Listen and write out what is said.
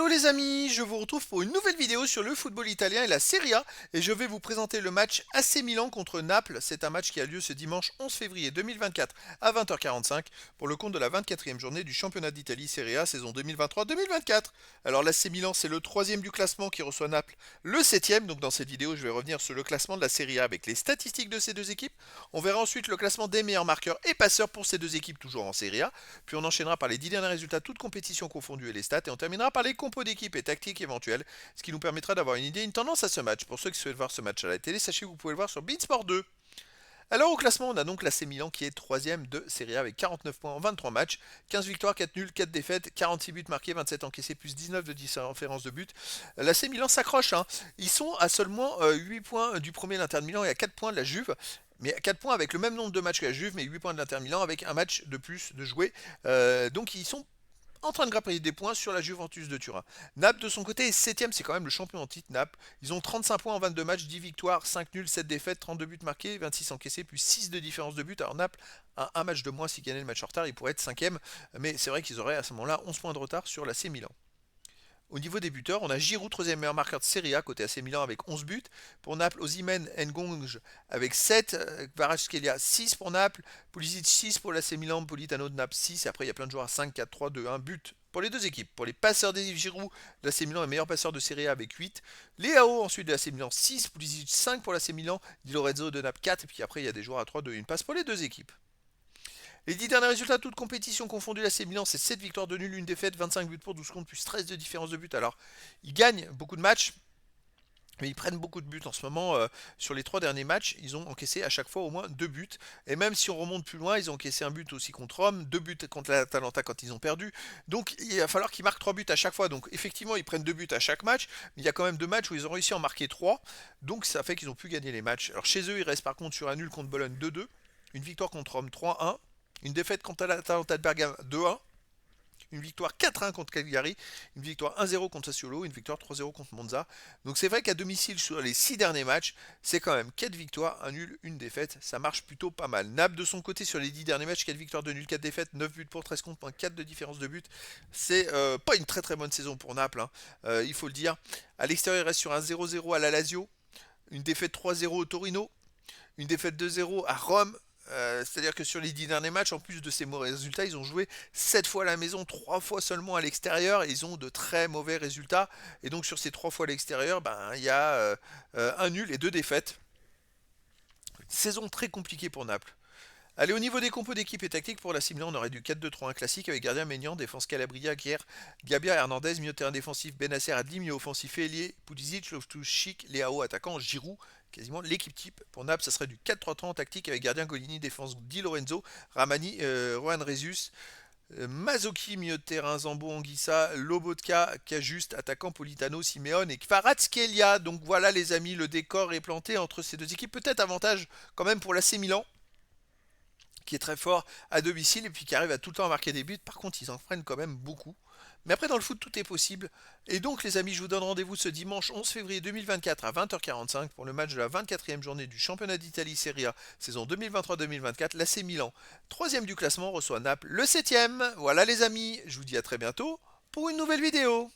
Hello les amis, je vous retrouve pour une nouvelle vidéo sur le football italien et la Serie A et je vais vous présenter le match AC Milan contre Naples. C'est un match qui a lieu ce dimanche 11 février 2024 à 20h45 pour le compte de la 24e journée du championnat d'Italie Serie A saison 2023-2024. Alors l'AC Milan c'est le troisième du classement qui reçoit Naples le septième. Donc dans cette vidéo je vais revenir sur le classement de la Serie A avec les statistiques de ces deux équipes. On verra ensuite le classement des meilleurs marqueurs et passeurs pour ces deux équipes toujours en Serie A. Puis on enchaînera par les 10 derniers résultats toutes compétitions confondues et les stats et on terminera par les compos d'équipe et tactiques éventuelles, ce qui nous permettra d'avoir une idée, une tendance à ce match. Pour ceux qui souhaitent voir ce match à la télé, sachez que vous pouvez le voir sur Beansport 2. Alors au classement, on a donc l'AC Milan qui est troisième de Serie A avec 49 points en 23 matchs, 15 victoires, 4 nuls, 4 défaites, 46 buts marqués, 27 encaissés, plus 19 de différence de but. L'AC Milan s'accroche, hein. Ils sont à seulement 8 points du premier, l'Inter de Milan, et à 4 points de la Juve. Mais 4 points avec le même nombre de matchs que la Juve, mais 8 points de l'Inter Milan avec un match de plus de jouer. Donc ils sont en train de grappiller des points sur la Juventus de Turin. Naples de son côté est 7ème, c'est quand même le champion en titre Naples. Ils ont 35 points en 22 matchs, 10 victoires, 5 nuls, 7 défaites, 32 buts marqués, 26 encaissés, plus 6 de différence de but. Alors Naples a un match de moins, s'ils gagnaient le match en retard, ils pourraient être 5ème, mais c'est vrai qu'ils auraient à ce moment-là 11 points de retard sur l'AC Milan. Au niveau des buteurs, on a Giroud, troisième meilleur marqueur de Serie A, côté AC Milan avec 11 buts. Pour Naples, Osimhen, Ngonge avec 7. Kvaratskhelia 6 pour Naples. Pulisic 6 pour l'AC Milan. Politano de Naples 6. Après, il y a plein de joueurs à 5, 4, 3, 2, 1 but pour les deux équipes. Pour les passeurs des Giroud, l'AC Milan est meilleur passeur de Serie A avec 8. Leao ensuite de l'AC Milan 6. Pulisic 5 pour l'AC Milan. Di Lorenzo de Naples 4. Et puis après, il y a des joueurs à 3, 2, 1 passe pour les deux équipes. Les 10 derniers résultats, toutes compétitions confondues, l'AC Milan, c'est 7 victoires de nul, 1 défaite, 25 buts pour, 12 contre, plus 13 de différence de but. Alors, ils gagnent beaucoup de matchs, mais ils prennent beaucoup de buts en ce moment. Sur les 3 derniers matchs, ils ont encaissé à chaque fois au moins 2 buts. Et même si on remonte plus loin, ils ont encaissé un but aussi contre Rome, 2 buts contre l'Atalanta quand ils ont perdu. Donc il va falloir qu'ils marquent 3 buts à chaque fois. Donc effectivement, ils prennent 2 buts à chaque match, mais il y a quand même 2 matchs où ils ont réussi à en marquer 3. Donc ça fait qu'ils ont pu gagner les matchs. Alors chez eux, ils restent par contre sur un nul contre Bologne 2-2, une victoire contre Rome 3-1, une défaite contre l'Atalanta de Bergame 2-1, une victoire 4-1 contre Cagliari, une victoire 1-0 contre Sassuolo, une victoire 3-0 contre Monza. Donc c'est vrai qu'à domicile sur les 6 derniers matchs, c'est quand même 4 victoires, 1 nul, une défaite. Ça marche plutôt pas mal. Naples de son côté sur les 10 derniers matchs, 4 victoires, 2 nuls, 4 défaites, 9 buts pour 13 contre, 4 de différence de but. C'est pas une très très bonne saison pour Naples, hein. Il faut le dire. À l'extérieur, il reste sur un 0-0 à la Lazio, une défaite 3-0 au Torino, une défaite 2-0 à Rome. C'est-à-dire que sur les 10 derniers matchs, en plus de ces mauvais résultats, ils ont joué 7 fois à la maison, 3 fois seulement à l'extérieur, et ils ont de très mauvais résultats. Et donc sur ces 3 fois à l'extérieur, ben, il y a un nul et 2 défaites. Saison très compliquée pour Naples. Allez, au niveau des compos d'équipe et tactique, pour la Milan, on aurait du 4-2-3-1 classique avec gardien Maignan, défense Calabria, Guerre, Gabia, Hernandez, milieu de terrain défensif, Benasser, Adli, milieu offensif, Ailier, Pulisic, Loftus, Chic, Leao, attaquant, Giroud, quasiment l'équipe type. Pour Naples, ça serait du 4-3-3 en tactique avec gardien Golini, défense Di Lorenzo, Ramani, Rohan Rezus, Mazzocchi, milieu de terrain, Zambo, Anguissa, Lobotka, Cajuste, attaquant Politano, Simeone et Kvaratskhelia. Donc voilà les amis, le décor est planté entre ces deux équipes. Peut-être avantage quand même pour l'AC Milan, qui est très fort à domicile et puis qui arrive à tout le temps à marquer des buts. Par contre, ils en prennent quand même beaucoup. Mais après, dans le foot, tout est possible. Et donc, les amis, je vous donne rendez-vous ce dimanche 11 février 2024 à 20h45 pour le match de la 24e journée du championnat d'Italie Serie A, saison 2023-2024. L'AC Milan, troisième du classement, reçoit Naples, le septième. Voilà, les amis, je vous dis à très bientôt pour une nouvelle vidéo.